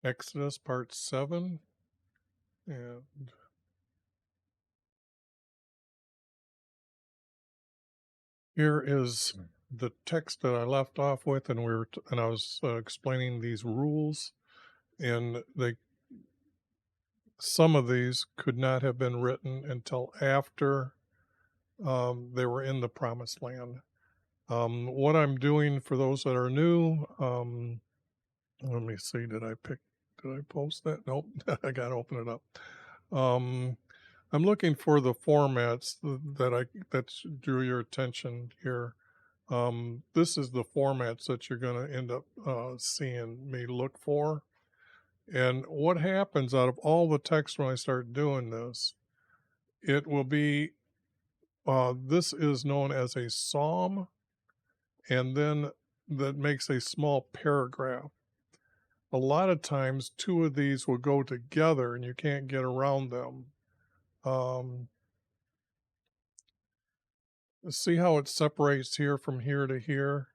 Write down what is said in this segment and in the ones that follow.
Exodus part 7, and here is the text that I left off with, and I was explaining these rules, and some of these could not have been written until after they were in the promised land. What I'm doing for those that are new, let me see, did I post that? Nope, I got to open it up. Um, I'm looking for the formats that drew your attention here. This is the formats that you're going to end up seeing me look for. And what happens out of all the text when I start doing this, it will be this is known as a psalm, and then that makes a small paragraph. A lot of times, two of these will go together and you can't get around them. Um, See how it separates here from here to here?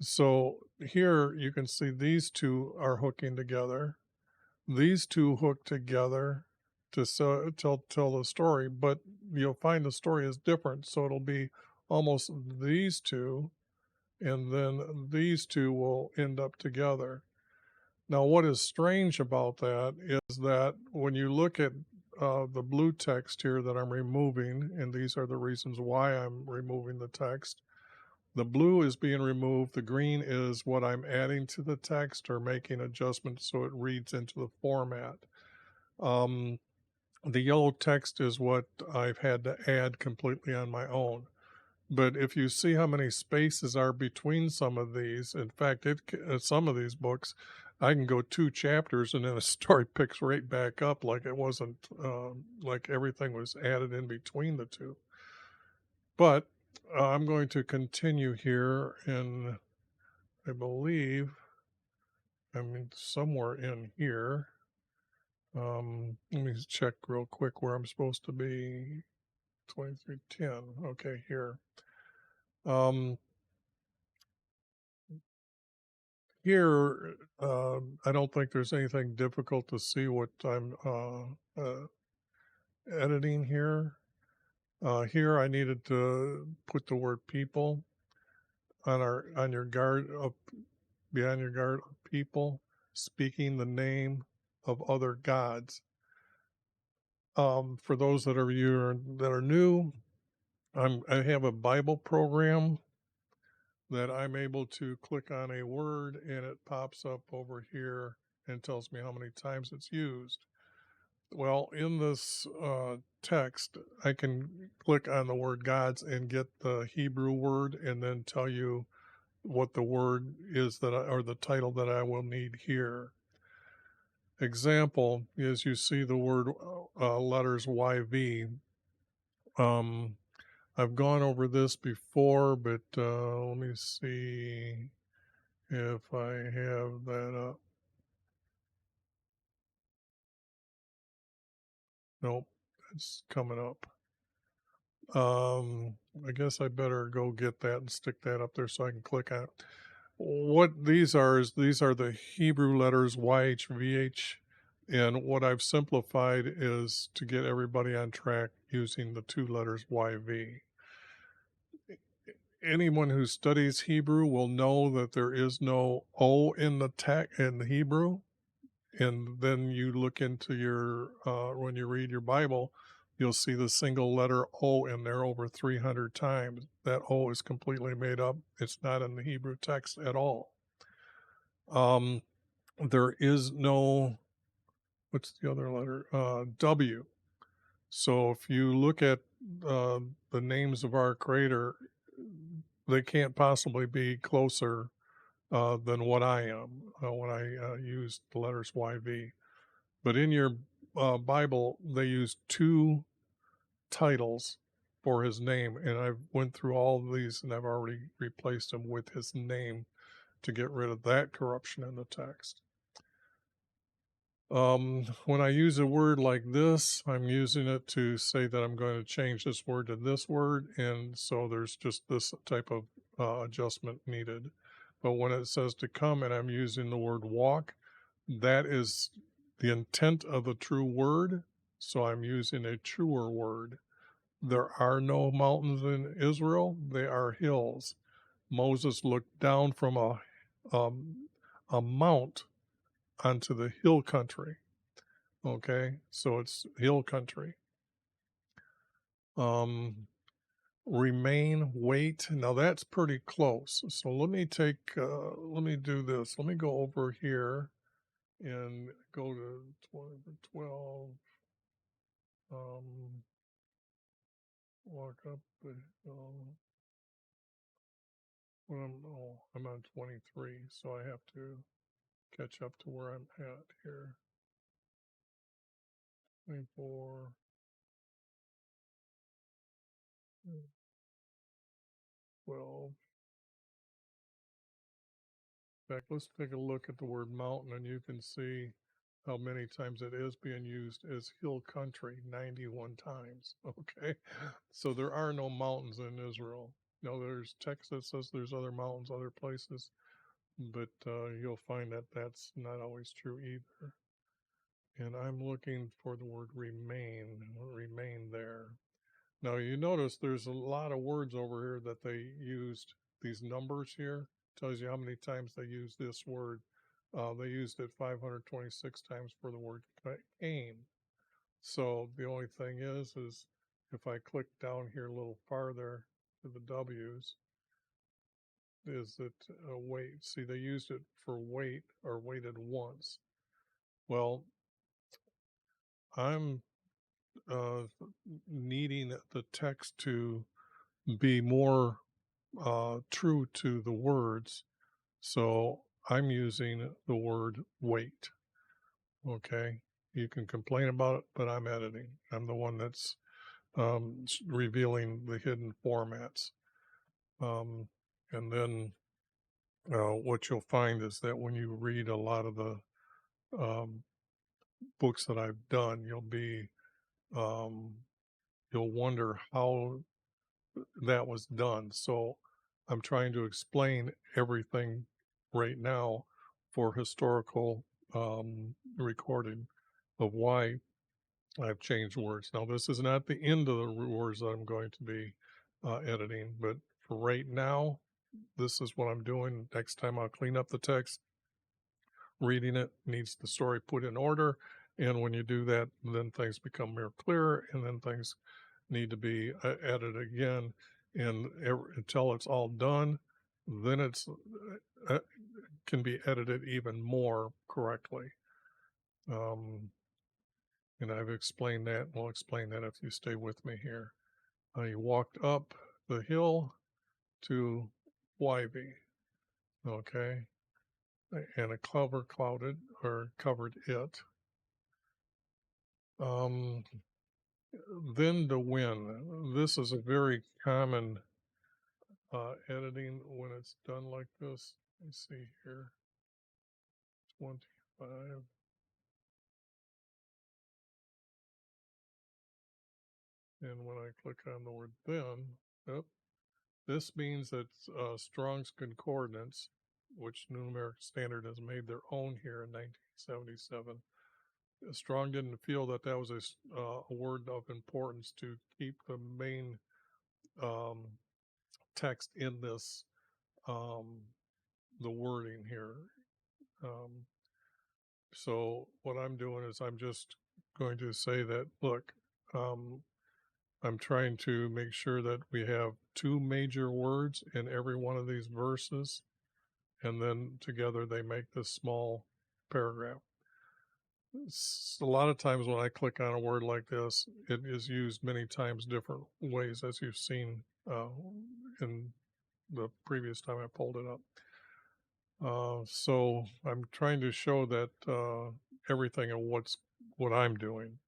So here you can see these two are hooking together. These two hook together to tell the story, but you'll find the story is different. So it'll be almost these two, and then these two will end up together. Now, what is strange about that is that when you look at the blue text here that I'm removing, and these are the reasons why I'm removing the text, the blue is being removed. The green is what I'm adding to the text or making adjustments so it reads into the format. Um, the yellow text is what I've had to add completely on my own. But if you see how many spaces are between some of these, in fact, some of these books, I can go 2 chapters and then the story picks right back up like it wasn't, like everything was added in between the two. But I'm going to continue here, and I believe I'm somewhere in here. Let me check real quick where I'm supposed to be. 23:10. Okay, here. Um, Here, I don't think there's anything difficult to see what I'm editing here. Here, I needed to put the word people on your guard of behind your guard of people speaking the name of other gods. For those that are new, I have a Bible program that I'm able to click on a word and it pops up over here and tells me how many times it's used. Well, in this text, I can click on the word gods and get the Hebrew word and then tell you what the word is or the title that I will need here. Example is you see the word letters YV. Um, I've gone over this before, but let me see if I have that up. Nope, it's coming up. I guess I better go get that and stick that up there so I can click on it. What these are is these are the Hebrew letters YHVH, and what I've simplified is to get everybody on track using the two letters YV. Anyone who studies Hebrew will know that there is no O in the Hebrew, and then you look into your when you read your Bible, you'll see the single letter O in there over 300 times. That O is completely made up. It's not in the Hebrew text at all. Um, there is no, what's the other letter? W. So if you look at the names of our Creator, they can't possibly be closer than what I am when I use the letters YV. But in your Bible, they use two titles for his name, and I've went through all of these, and I've already replaced them with his name to get rid of that corruption in the text. When I use a word like this, I'm using it to say that I'm going to change this word to this word, and so there's just this type of adjustment needed. But when it says to come and I'm using the word walk, That is the intent of the true word, so I'm using a truer word. There are no mountains in Israel, they are hills. Moses looked down from um, a mount onto the hill country. Okay, so it's hill country. Remain, wait. Now that's pretty close. So let me do this. Let me go over here and go to 12. Um, walk up the hill. I'm on 23, so I have to catch up to where I'm at here. 24, 12. In fact, let's take a look at the word mountain, and you can see how many times it is being used as hill country, 91 times. Okay, so there are no mountains in Israel. Now, there's text that says there's other mountains, other places, but you'll find that that's not always true either. And I'm looking for the word remain there. Now you notice there's a lot of words over here that they used. These numbers here tells you how many times they used this word. They used it 526 times for the word aim. So the only thing is if I click down here a little farther to the W's, is that wait. See, they used it for wait or waited once. Well, I'm uh, needing the text to be more true to the words. So I'm using the word wait. Okay. You can complain about it, but I'm editing. I'm the one that's revealing the hidden formats. And then what you'll find is that when you read a lot of the um, books that I've done, um, you'll wonder how that was done. So I'm trying to explain everything right now for historical recording of why I've changed words. Now, this is not the end of the words that I'm going to be editing, but for right now, this is what I'm doing. Next time I'll clean up the text. Reading it needs the story put in order. And when you do that, then things become more clear, and then things need to be edited again. And until it's all done, then it's can be edited even more correctly. And I've explained that. We'll explain that if you stay with me here. He walked up the hill to YV, okay, and a cloud covered it. Um, then the wind. This is a very common editing when it's done like this. Let me see here. 25. And when I click on the word then, oh, this means that Strong's Concordance, which New American Standard has made their own here in 1977, Strong didn't feel that that was a word of importance to keep the main um, text in this, the wording here. Um, so what I'm doing is I'm just going to say that, look, um, I'm trying to make sure that we have two major words in every one of these verses, and then together they make this small paragraph. A lot of times when I click on a word like this, it is used many times different ways, as you've seen in the previous time I pulled it up. So I'm trying to show that everything of what I'm doing.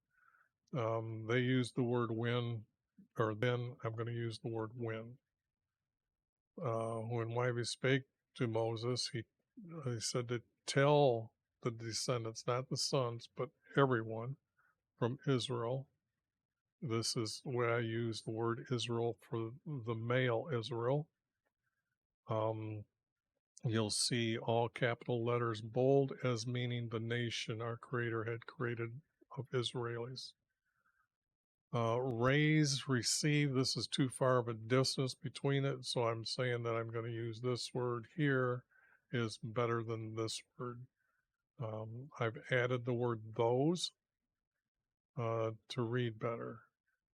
They use the word when, or then I'm going to use the word when. When YV spake to Moses, he said to tell the descendants, not the sons, but everyone from Israel. This is where I use the word Israel for the male Israel. Um, you'll see all capital letters bold as meaning the nation our Creator had created of Israelis. Raise, receive, this is too far of a distance between it, so I'm saying that I'm going to use this word here is better than this word. I've added the word those to read better.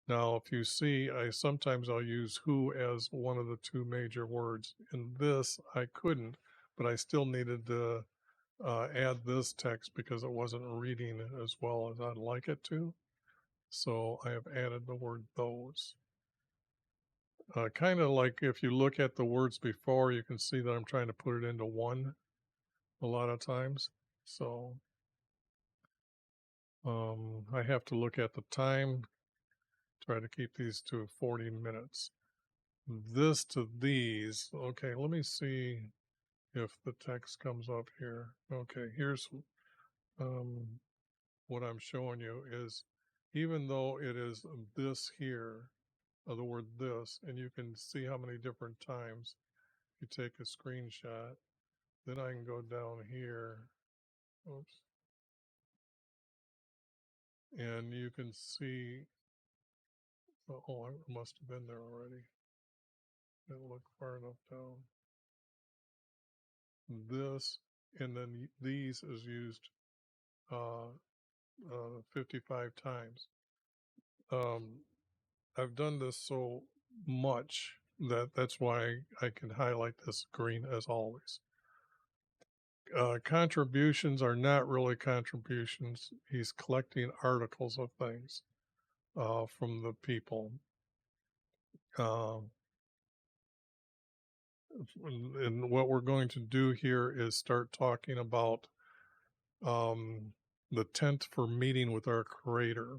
Now, if you see, sometimes I'll use who as one of the two major words. In this, I couldn't, but I still needed to add this text because it wasn't reading as well as I'd like it to. So I have added the word those. Kind of like if you look at the words before, you can see that I'm trying to put it into one a lot of times. So I have to look at the time, try to keep these to 40 minutes. This to these. Okay, let me see if the text comes up here. Okay, here's um, what I'm showing you is even though it is this here, the word this, and you can see how many different times you take a screenshot, then I can go down here, oops, and you can see, oh, I must have been there already. Didn't look far enough down. This, and then these is used 55 times. I've done this so much that that's why I can highlight this green as always. Contributions are not really contributions. He's collecting articles of things from the people. And what we're going to do here is start talking about the tent for meeting with our Creator.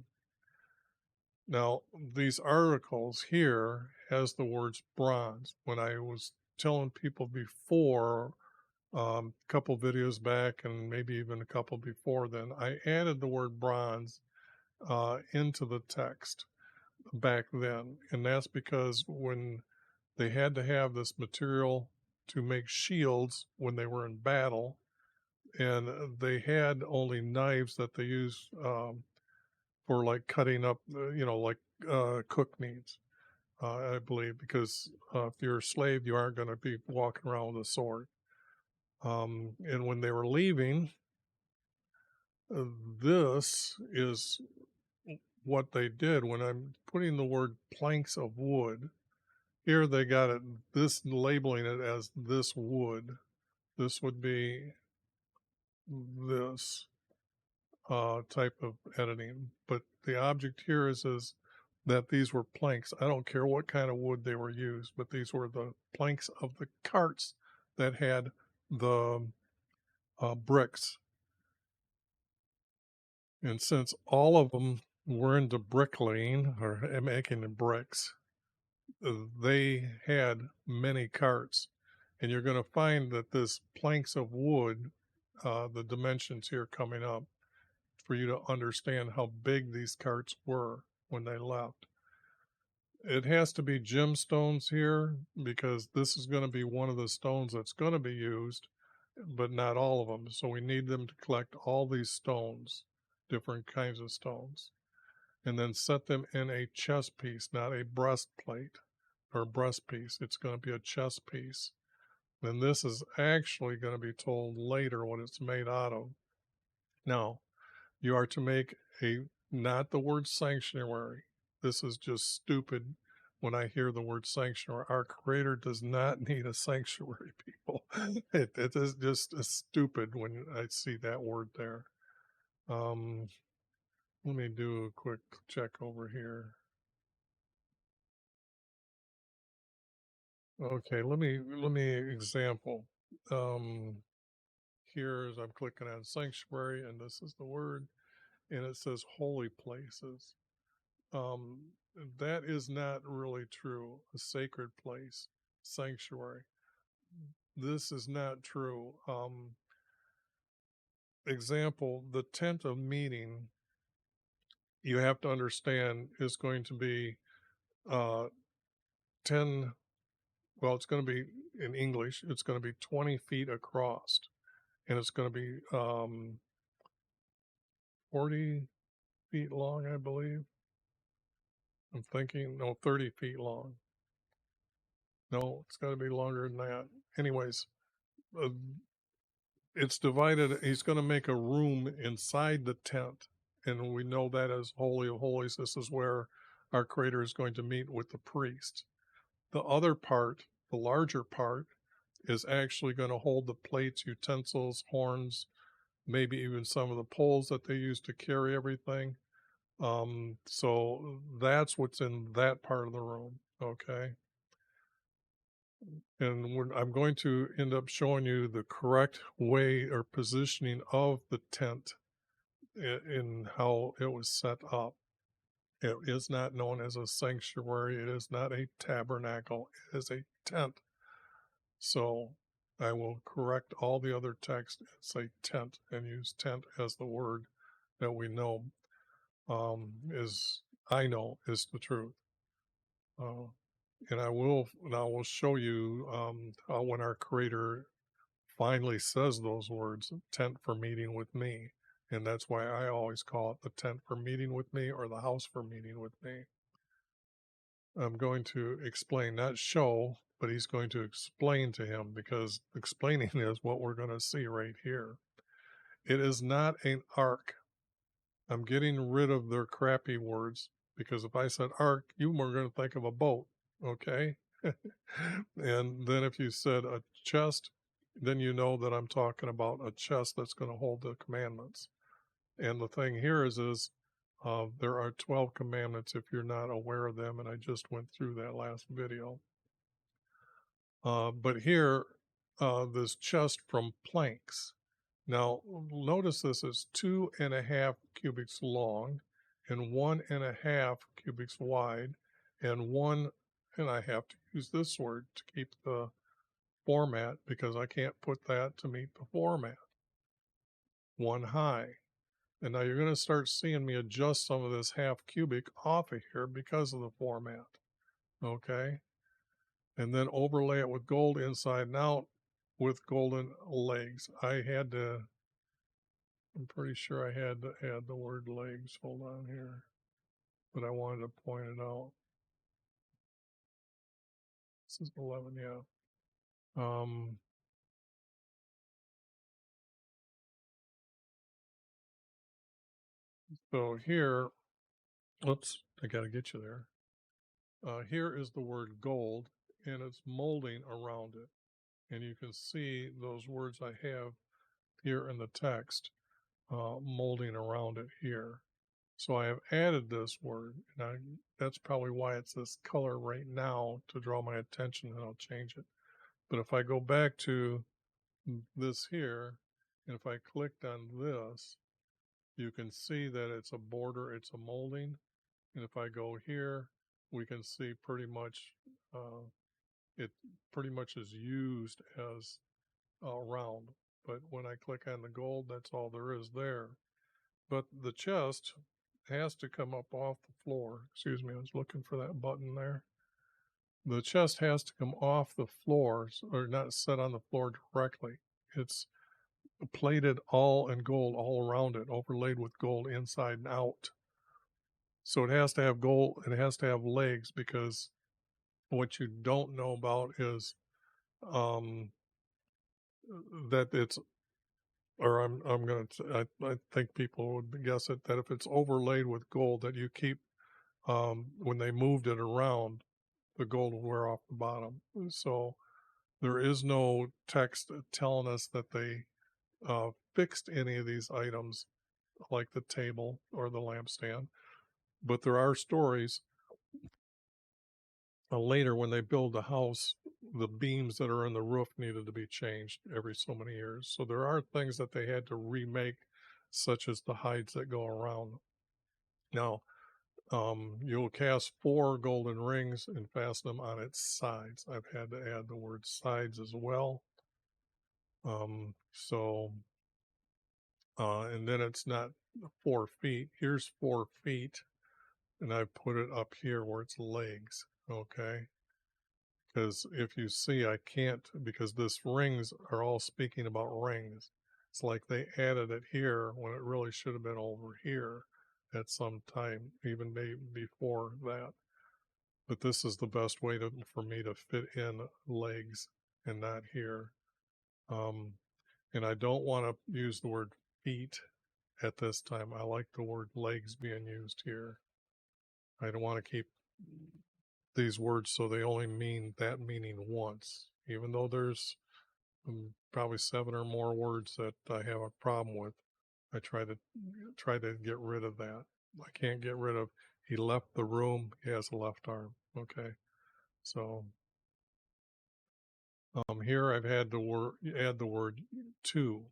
Now, these articles here has the words bronze. When I was telling people before, a couple videos back and maybe even a couple before then, I added the word bronze into the text back then. And that's because when they had to have this material to make shields when they were in battle, and they had only knives that they used for like cutting up, like cook needs, I believe, because if you're a slave, you aren't going to be walking around with a sword. And when they were leaving, this is what they did. When I'm putting the word planks of wood, here they got it, this labeling it as this wood. This would be this type of editing. But the object here is that these were planks. I don't care what kind of wood they were used, but these were the planks of the carts that had the bricks. And since all of them were into bricklaying or making the bricks, they had many carts. And you're going to find that this planks of wood, the dimensions here coming up, for you to understand how big these carts were when they left. It has to be gemstones here because this is going to be one of the stones that's going to be used, but not all of them. So we need them to collect all these stones, different kinds of stones, and then set them in a chest piece, not a breastplate or breast piece. It's going to be a chest piece. Then this is actually going to be told later what it's made out of. Now, you are to make not the word sanctuary. This is just stupid when I hear the word sanctuary. Our Creator does not need a sanctuary, people. It is just stupid when I see that word there. Let me do a quick check over here. Okay, let me example. Here as I'm clicking on sanctuary, and this is the word, and it says holy places. Um, that is not really true. A sacred place, sanctuary. This is not true. Example, the tent of meeting, you have to understand, is going to be 10, well, it's going to be in English, it's going to be 20 feet across, and it's going to be 40 feet long, I believe. I'm thinking, no, 30 feet long. No, it's got to be longer than that. Anyways, uh, it's divided. He's going to make a room inside the tent, and we know that as Holy of Holies. This is where our Creator is going to meet with the priest. The other part, the larger part, is actually going to hold the plates, utensils, horns, maybe even some of the poles that they use to carry everything. So that's what's in that part of the room. Okay. And I'm going to end up showing you the correct way or positioning of the tent in how it was set up. It is not known as a sanctuary. It is not a tabernacle. It is a tent. So I will correct all the other text and say tent and use tent as the word that we know I know is the truth. And I will show you how when our Creator finally says those words, tent for meeting with me. And that's why I always call it the tent for meeting with me or the house for meeting with me. I'm going to explain, not show, but he's going to explain to him, because explaining is what we're going to see right here. It is not an ark. I'm getting rid of their crappy words, because if I said ark, you were going to think of a boat, okay? And then if you said a chest, then you know that I'm talking about a chest that's going to hold the commandments. And the thing here is there are 12 commandments if you're not aware of them, and I just went through that last video. But here, this chest from planks. Now, notice this is 2.5 cubits long and 1.5 cubits wide, and one, and I have to use this word to keep the format because I can't put that to meet the format. 1 high. And now you're going to start seeing me adjust some of this half cubic off of here because of the format. Okay. And then overlay it with gold inside and out with golden legs. I'm pretty sure I had to add the word legs. Hold on here. But I wanted to point it out. This is 11, yeah. So here, oops, I got to get you there. Here is the word gold, and it's molding around it. And you can see those words I have here in the text molding around it here. So I have added this word, and that's probably why it's this color right now to draw my attention, and I'll change it. But if I go back to this here, and if I clicked on this, you can see that it's a border, it's a molding. And if I go here, we can see pretty much it pretty much is used as a round. But when I click on the gold, that's all there is there. But the chest has to come up off the floor. Excuse me, I was looking for that button there. The chest has to come off the floor, or not set on the floor directly. It's plated all in gold all around it, overlaid with gold inside and out. So it has to have gold, it has to have legs, because what you don't know about is that it's, or I'm going to, I think people would guess it, that if it's overlaid with gold, that you keep, when they moved it around, the gold will wear off the bottom. So there is no text telling us that they fixed any of these items, like the table or the lampstand. But there are stories later when they build the house, the beams that are in the roof needed to be changed every so many years. So there are things that they had to remake, such as the hides that go around. Now, you'll cast 4 golden rings and fasten them on its sides. I've had to add the word sides as well. And then it's not 4 feet. Here's 4 feet, and I put it up here where it's legs. Okay. because if you see, I can't, because this rings are all speaking about rings. It's like they added it here when it really should have been over here at some time, even maybe before that. But this is the best way for me to fit in legs and not here. Um, and I don't want to use the word feet at this time. I like the word legs being used here. I don't want to keep these words so they only mean that meaning once, even though there's probably 7 or more words that I have a problem with. I try to get rid of that. I can't get rid of he left the room, he has a left arm. Okay. So here I've had to add the word to,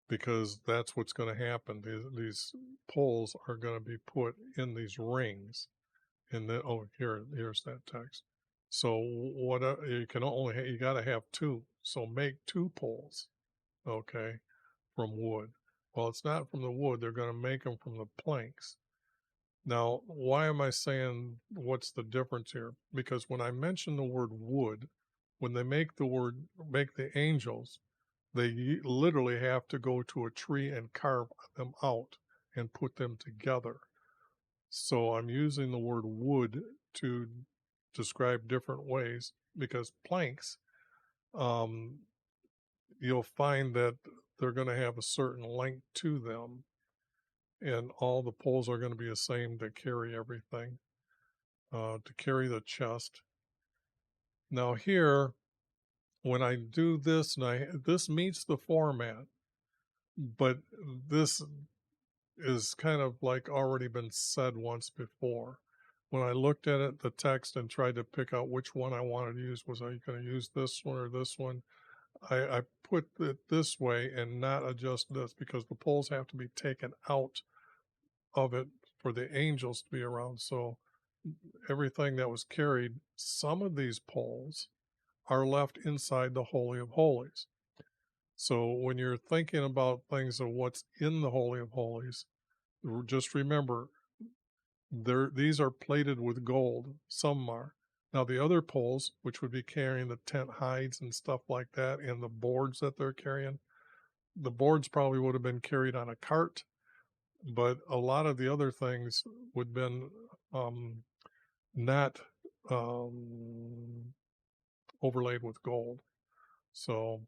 because that's what's going to happen. These poles are going to be put in these rings. And then, oh, here's that text. So what you can only you got to have 2. So make 2 poles, okay, from wood. Well, it's not from the wood. They're going to make them from the planks. Now, why am I saying what's the difference here? Because when I mention the word wood, when they make the angels, they literally have to go to a tree and carve them out and put them together. So I'm using the word wood to describe different ways, because planks, you'll find that they're going to have a certain length to them, and all the poles are going to be the same to carry everything, to carry the chest. Now here, when I do this, and this meets the format, but this is kind of like already been said once before. When I looked at it, the text, and tried to pick out which one I wanted to use, was I going to use this one or this one? I put it this way and not adjust this, because the poles have to be taken out of it for the angels to be around. So everything that was carried, some of these poles are left inside the Holy of Holies. So when you're thinking about things of what's in the Holy of Holies, just remember, these are plated with gold. Some are. Now the other poles, which would be carrying the tent hides and stuff like that, and the boards that they're carrying, the boards probably would have been carried on a cart, but a lot of the other things would have been not overlaid with gold. So,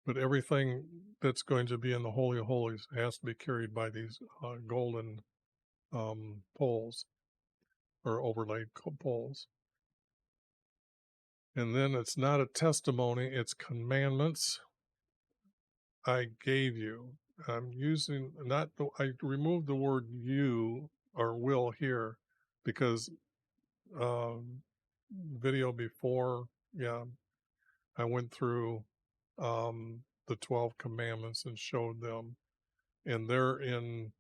but everything that's going to be in the Holy of Holies has to be carried by these golden poles, or overlaid poles. And then it's not a testimony, it's commandments I gave you. I'm using I removed the word you or will here, because video before, yeah, I went through the 12 commandments and showed them, and they're in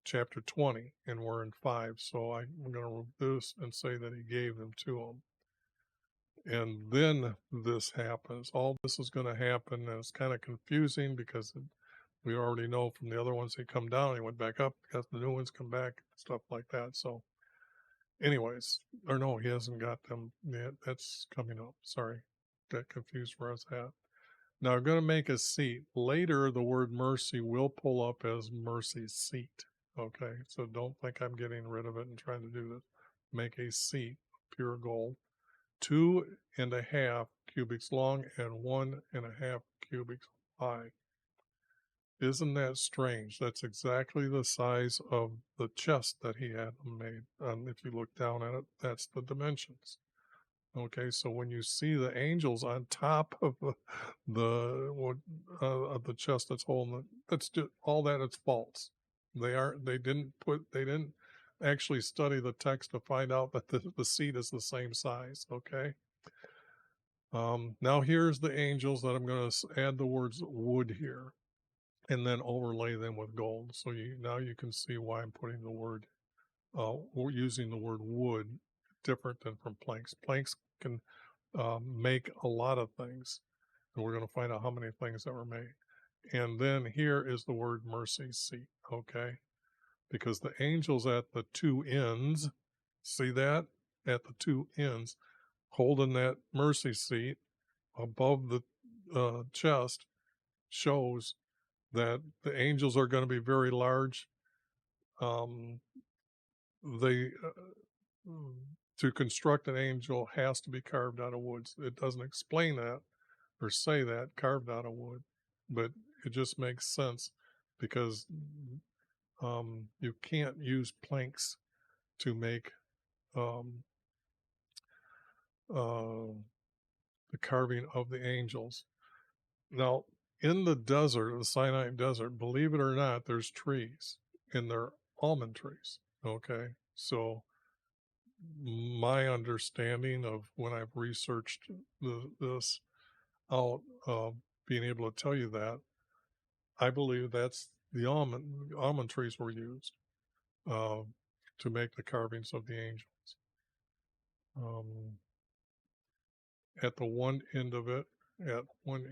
chapter 20 and we're in 5. So I'm going to remove this and say that he gave them to them. And then this happens. All this is going to happen, and it's kind of confusing, because we already know from the other ones, they come down, they went back up, got the new ones come back, stuff like that. So anyways, or no, he hasn't got them yet. That's coming up. Sorry, got confused where I was at. Now I'm going to make a seat. Later, the word mercy will pull up as mercy seat. Okay, so don't think I'm getting rid of it and trying to do this. Make a seat, pure gold. 2.5 cubits long and 1.5 cubits high. Isn't that strange? That's exactly the size of the chest that he had made. If you look down at it, that's the dimensions. Okay, so when you see the angels on top of the chest that's holding it, that's just all that. It's false. They didn't actually study the text to find out that the seat is the same size. Okay. Now here's the angels that I'm going to add the words wood here, and then overlay them with gold. So now you can see why I'm putting the word, we're using the word wood different than from planks. Planks can make a lot of things, and we're going to find out how many things that were made. And then here is the word mercy seat, okay? Because the angels at the 2 ends, see that? At the 2 ends, holding that mercy seat above the chest shows that the angels are going to be very large. Um, they mm, to construct an angel has to be carved out of wood. It doesn't explain that or say that carved out of wood, but it just makes sense because you can't use planks to make um, uh, the carving of the angels. Now, in the desert, the Sinai desert, believe it or not, there's trees, and they're almond trees. Okay, so my understanding of when I've researched this out, being able to tell you that, I believe that's the almond trees were used uh, to make the carvings of the angels. Um, at the one end of it, one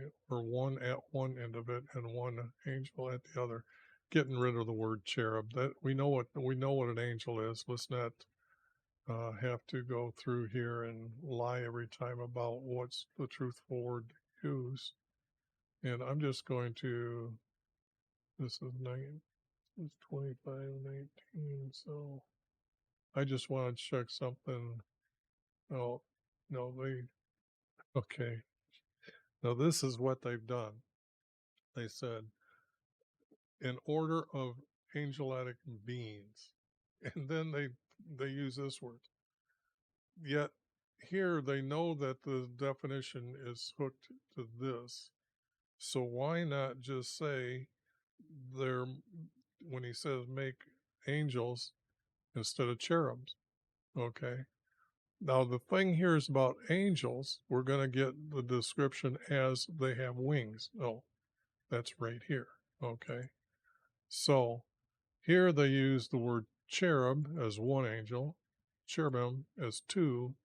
at one end of it, and one angel at the other. Getting rid of the word cherub. That we know what an angel is. Let's not have to go through here and lie every time about what's the truthful word to use. And I'm just going to. This is 25:19. So I just want to check something. Oh, no, okay. Now this is what they've done. They said in order of angelic beings, and then they use this word. Yet here they know that the definition is hooked to this. So why not just say they're when he says make angels instead of cherubs? Okay. Now the thing here is about angels. We're going to get the description as they have wings. Oh, that's right here. Okay. So here they use the word cherub as one angel, cherubim as two,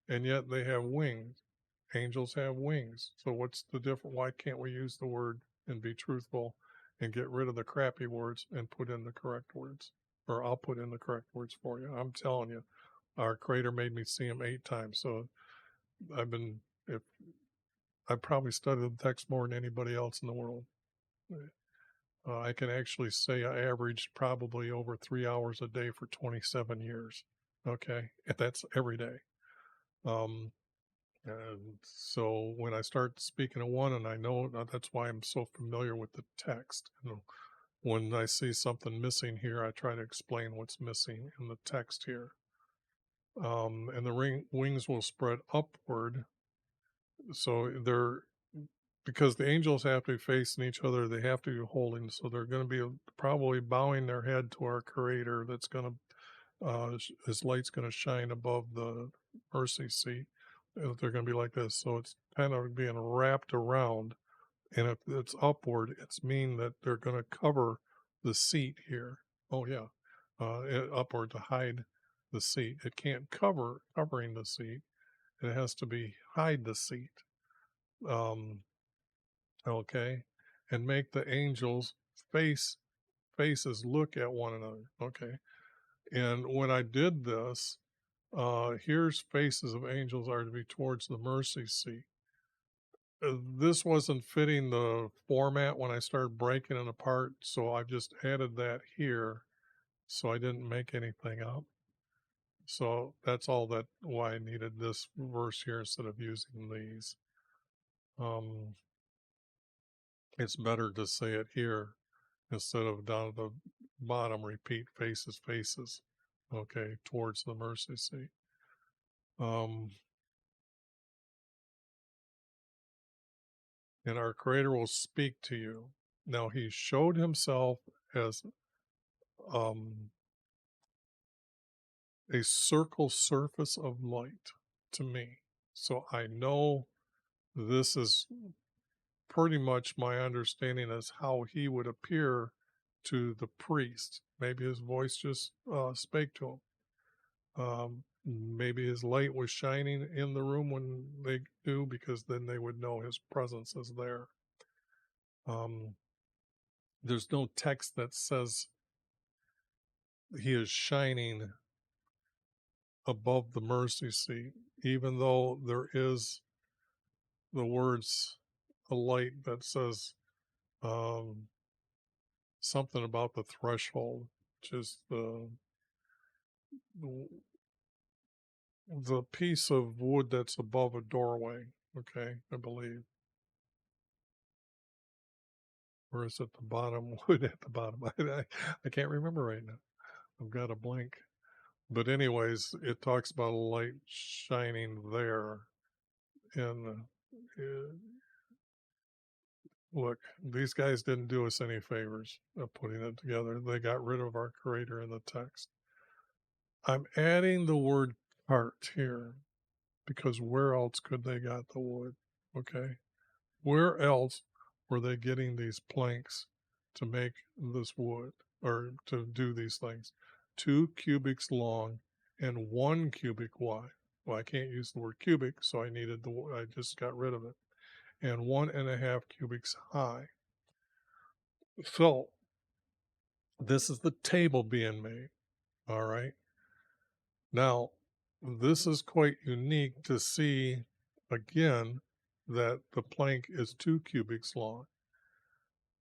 and yet they have wings. Angels have wings. So what's the difference? Why can't we use the word and be truthful and get rid of the crappy words and put in the correct words? Or I'll put in the correct words for you. I'm telling you, our creator made me see him 8 times. So if I've probably studied the text more than anybody else in the world. I can actually say I averaged probably over 3 hours a day for 27 years. Okay. And that's every day. Um, and so when I start speaking of one, and I know that's why I'm so familiar with the text. And when I see something missing here, I try to explain what's missing in the text here. And the wings will spread upward. So they're because the angels have to be facing each other, they have to be holding. So they're going to be probably bowing their head to our Creator. That's going to his light's going to shine above the mercy seat. They're going to be like this. So it's kind of being wrapped around. And if it's upward, it's mean that they're going to cover the seat here. Oh yeah, upward to hide the seat. It can't covering the seat. It has to be hide the seat. Okay, and make the angels faces look at one another. Okay, and when I did this, here's faces of angels are to be towards the mercy seat. This wasn't fitting the format when I started breaking it apart, so I just added that here, so I didn't make anything up. So that's all that why I needed this verse here instead of using these. Um, it's better to say it here instead of down at the bottom, repeat faces, okay, towards the mercy seat. And our Creator will speak to you. Now, He showed Himself as um, a circle surface of light to me. So I know this is pretty much my understanding as how He would appear to the priest. Maybe His voice just spake to him. Maybe his light was shining in the room when they do, because then they would know his presence is there. There's no text that says he is shining above the mercy seat. even though there is the words, a light that says um, something about the threshold, which is the the piece of wood that's above a doorway. Okay, I believe. Or is it the bottom wood at the bottom? I can't remember right now. I've got a blank. But anyways, it talks about a light shining there. And look, these guys didn't do us any favors of putting it together. They got rid of our creator in the text. I'm adding the word cart here because where else could they got the wood? Okay. Where else were they getting these planks to make this wood or to do these things? 2 cubits long and 1 cubic wide. Well, I can't use the word cubic, so I just got rid of it. And 1.5 cubics high. So this is the table being made. All right. Now, this is quite unique to see again that the plank is 2 cubics long.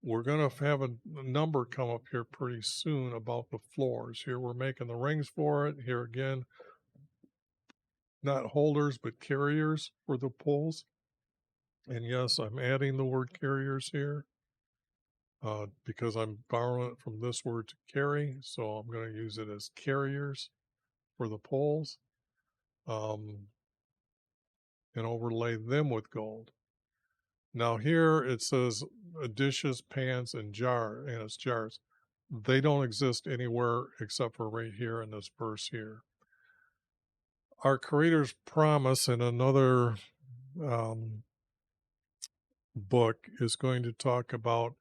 We're going to have a number come up here pretty soon about the floors. Here we're making the rings for it. Here again, not holders, but carriers for the poles. And yes, I'm adding the word carriers here because I'm borrowing it from this word to carry. So I'm going to use it as carriers for the poles and overlay them with gold. Now here it says dishes, pans, and it's jars. They don't exist anywhere except for right here in this verse here. Our Creator's promise in another book is going to talk about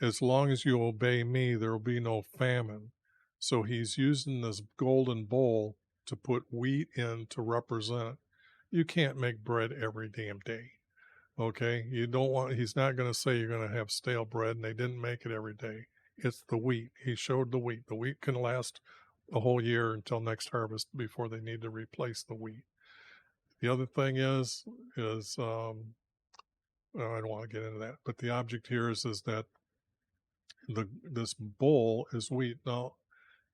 as long as you obey me, there will be no famine. So he's using this golden bowl to put wheat in to represent it. You can't make bread every damn day. Okay, you don't want, he's not going to say you're going to have stale bread and they didn't make it every day. It's the wheat. He showed the wheat. The wheat can last a whole year until next harvest before they need to replace the wheat. The other thing is I don't want to get into that, but the object here is that this bowl is wheat. Now,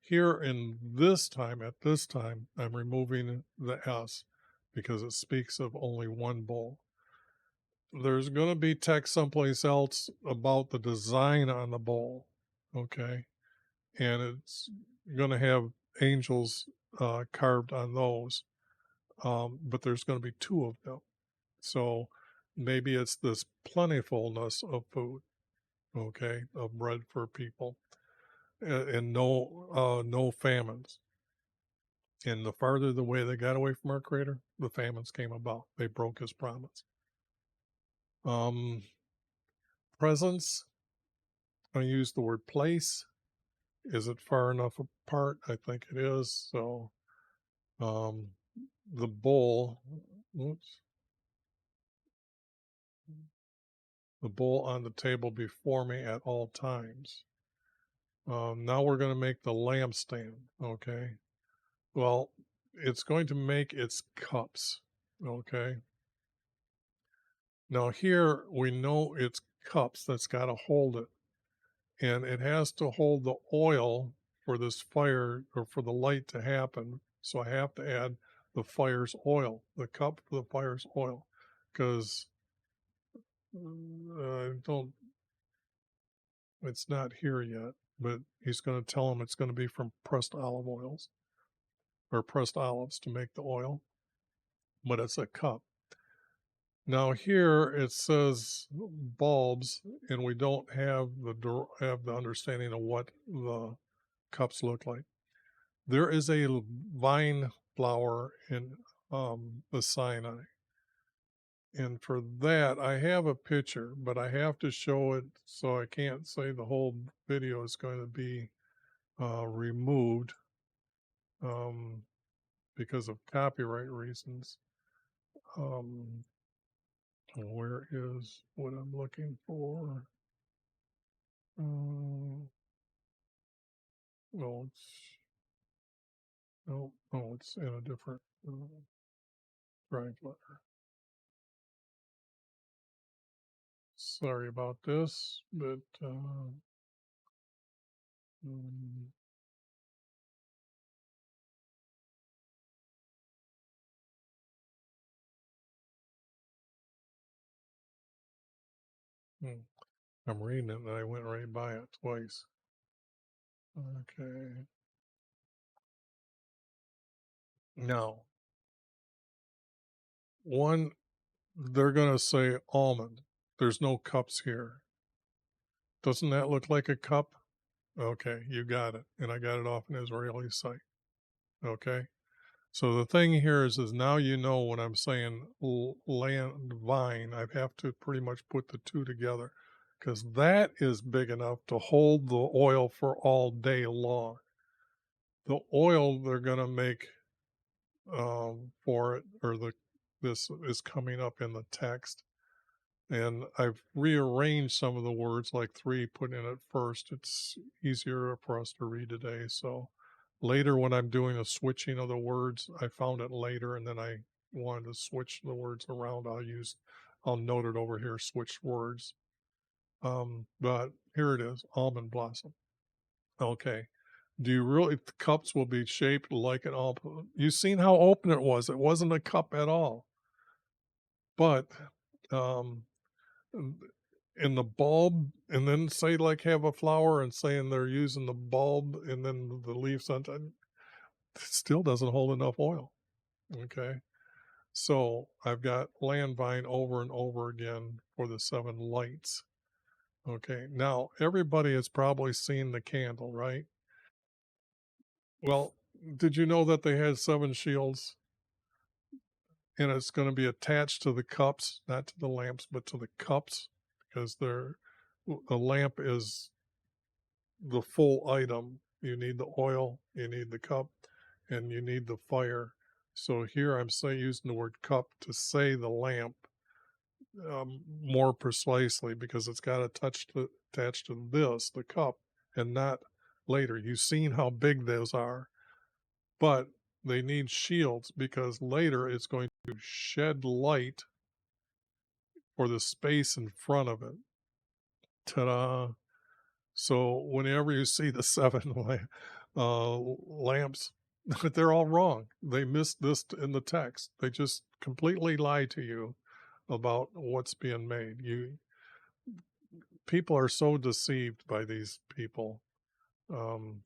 here in this time, at this time, I'm removing the S because it speaks of only one bowl. There's going to be text someplace else about the design on the bowl, okay? And it's going to have angels carved on those, but there's going to be 2 of them. So maybe it's this plentifulness of food, okay, of bread for people, and no famines. And the farther the way they got away from our Creator, the famines came about. They broke His promise. Presence. I use the word place. Is it far enough apart? I think it is. So the bowl, oops, the bowl on the table before me at all times. Now we're going to make the lampstand, okay? Well, it's going to make its cups, okay? Now here we know it's cups that's got to hold it. And it has to hold the oil for this fire or for the light to happen. So I have to add the fire's oil, the cup for the fire's oil, because don't, it's not here yet, but he's going to tell them it's going to be from pressed olive oils or pressed olives to make the oil, but it's a cup. Now here it says bulbs, and we don't have the understanding of what the cups look like. There is a vine flower in the Sinai. And for that, I have a picture, but I have to show it, so I can't say the whole video is going to be removed because of copyright reasons. Where is what I'm looking for? Well, it's, no, it's in a different. scribe letter. Sorry about this, but mm, mm, I'm reading it and I went right by it twice. Okay. Now, one, they're going to say almond. There's no cups here. Doesn't that look like a cup? Okay, you got it. And I got it off an Israeli site. Okay. So the thing here is now you know when I'm saying land vine, I have to pretty much put the two together because that is big enough to hold the oil for all day long. The oil they're going to make for it, or this is coming up in the text. And I've rearranged some of the words, like three, put in it first. It's easier for us to read today. So later, when I'm doing a switching of the words, I found it later, and then I wanted to switch the words around. I'll note it over here, switch words. But here it is, almond blossom. Okay. Do you really, the cups will be shaped like an almond? You've seen how open it was. It wasn't a cup at all. But um, in the bulb, and then say like have a flower and saying they're using the bulb and then the leaves on top, it still doesn't hold enough oil. Okay. So I've got land vine over and over again for the 7 lights. Okay. Now everybody has probably seen the candle, right? Well, did you know that they had 7 shields and it's going to be attached to the cups, not to the lamps, but to the cups, because the lamp is the full item. You need the oil, you need the cup, and you need the fire. So here I'm using the word cup to say the lamp more precisely because it's got attached to this, the cup, and not later. You've seen how big those are, but they need shields because later it's going to shed light for the space in front of it. Ta-da! So whenever you see the 7 lamps, they're all wrong. They missed this in the text. They just completely lie to you about what's being made. People are so deceived by these people. Um,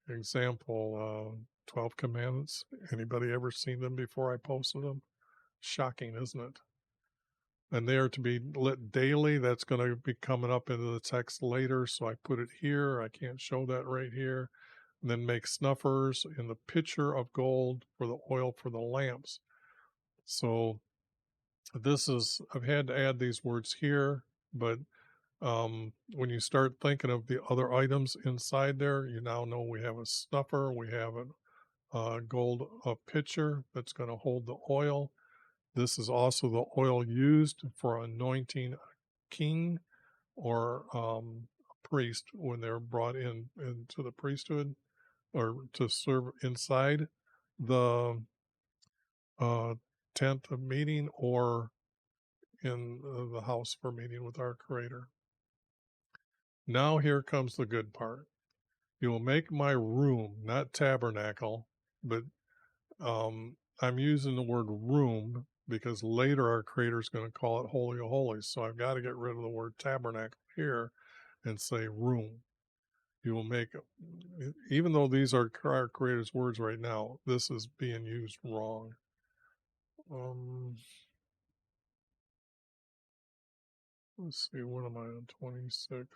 example, 12 Commandments. Anybody ever seen them before I posted them? Shocking, isn't it? And they are to be lit daily. That's going to be coming up into the text later. So I put it here. I can't show that right here. And then make snuffers in the pitcher of gold for the oil for the lamps. So I've had to add these words here, but when you start thinking of the other items inside there, you now know we have a snuffer, we have a gold pitcher that's going to hold the oil. This is also the oil used for anointing a king or a priest when they're brought into the priesthood or to serve inside the uh, tent of meeting or in the house for meeting with our Creator. Now here comes the good part. You will make my room, not tabernacle, but I'm using the word room because later our Creator is going to call it Holy of Holies. So I've got to get rid of the word tabernacle here and say room. You will make, even though these are our Creator's words right now, this is being used wrong. Let's see, what am I on 26?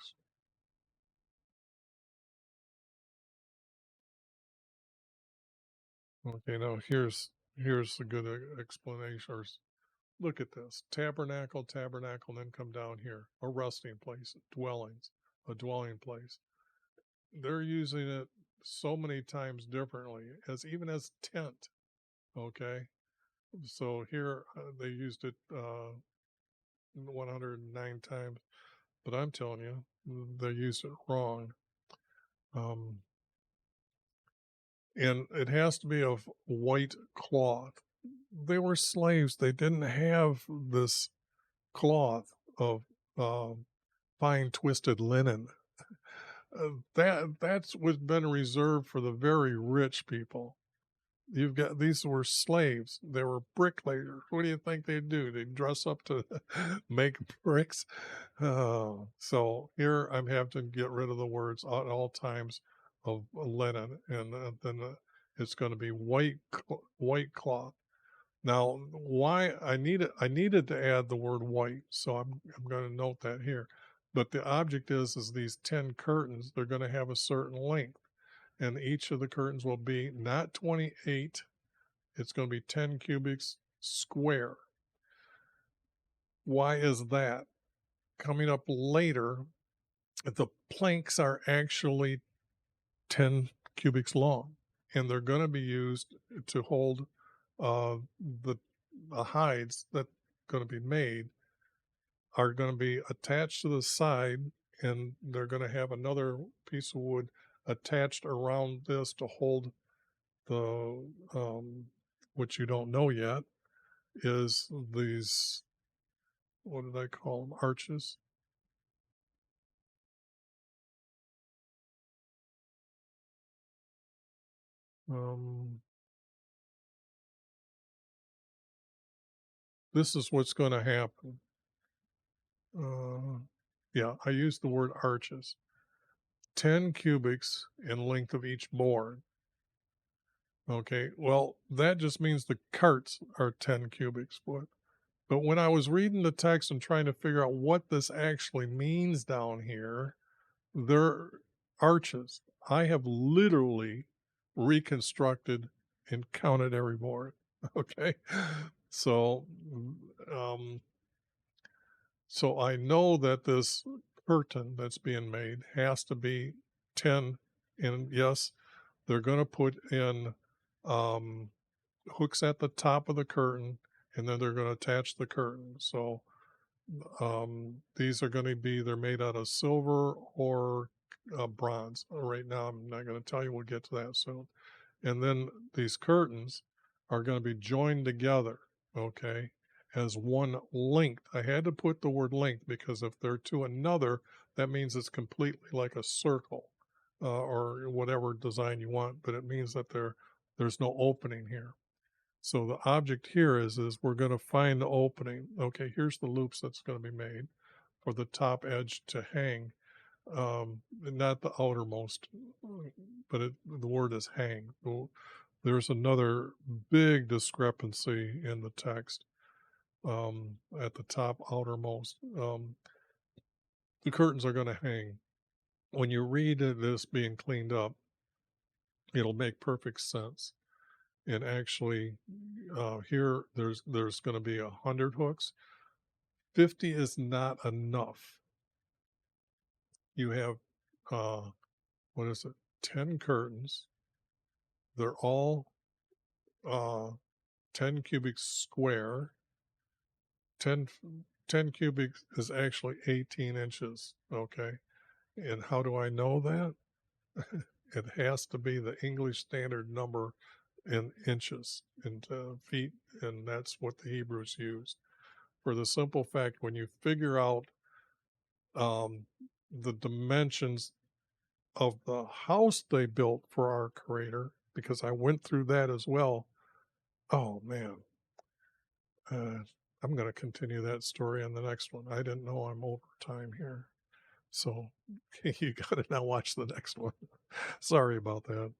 Okay, now here's a good explanation. Look at this. Tabernacle, tabernacle, and then come down here. A resting place, dwellings, a dwelling place. They're using it so many times differently, even as tent. Okay. So here they used it 109 times, but I'm telling you, they used it wrong. And it has to be of white cloth. they were slaves. They didn't have this cloth of fine twisted linen. That's what's been reserved for the very rich people. You've got these were slaves. They were bricklayers. What do you think they do? They dress up to make bricks. So here I'm having to get rid of the words at all times of linen, and then it's going to be white cloth. Now, why I needed to add the word white, so I'm going to note that here. But the object is these 10 curtains, they're going to have a certain length, and each of the curtains will be not 28, it's going to be 10 cubics square. Why is that? Coming up later, the planks are actually 10 cubics long, and they're going to be used to hold uh, the, the hides that going to be made are going to be attached to the side, and they're going to have another piece of wood attached around this to hold the what you don't know yet is these, what did I call them, arches. um this is what's going to happen. uh yeah, I used the word arches. 10 cubics in length of each board. Okay, well, that just means the carts are 10 cubics. But when I was reading the text and trying to figure out what this actually means down here, they're arches. I have literally reconstructed and counted every board. Okay. So, um, so I know that this curtain that's being made has to be 10. And yes, they're going to put in um, hooks at the top of the curtain, and then they're going to attach the curtain. So these are going to be, they're made out of silver or bronze. Right now, I'm not going to tell you. We'll get to that soon. And then these curtains are going to be joined together, okay, as one length. I had to put the word length because if they're to another, that means it's completely like a circle or whatever design you want, but it means that there's no opening here. So the object here is we're going to find the opening. Okay, here's the loops that's going to be made for the top edge to hang, not the outermost, but the word is hang. There's another big discrepancy in the text at the top outermost. The curtains are going to hang. When you read this being cleaned up, it'll make perfect sense. And actually, here there's going to be 100 hooks. 50 is not enough. You have what is it? 10 curtains. They're all uh, 10 cubic square. 10, 10 cubic is actually 18 inches. Okay. And how do I know that? It has to be the English standard number in inches and feet, and that's what the Hebrews used. For the simple fact, when you figure out um, the dimensions of the house they built for our Creator, because I went through that as well. Oh man, uh, I'm going to continue that story on the next one. I didn't know I'm over time here. So you got to now watch the next one. Sorry about that.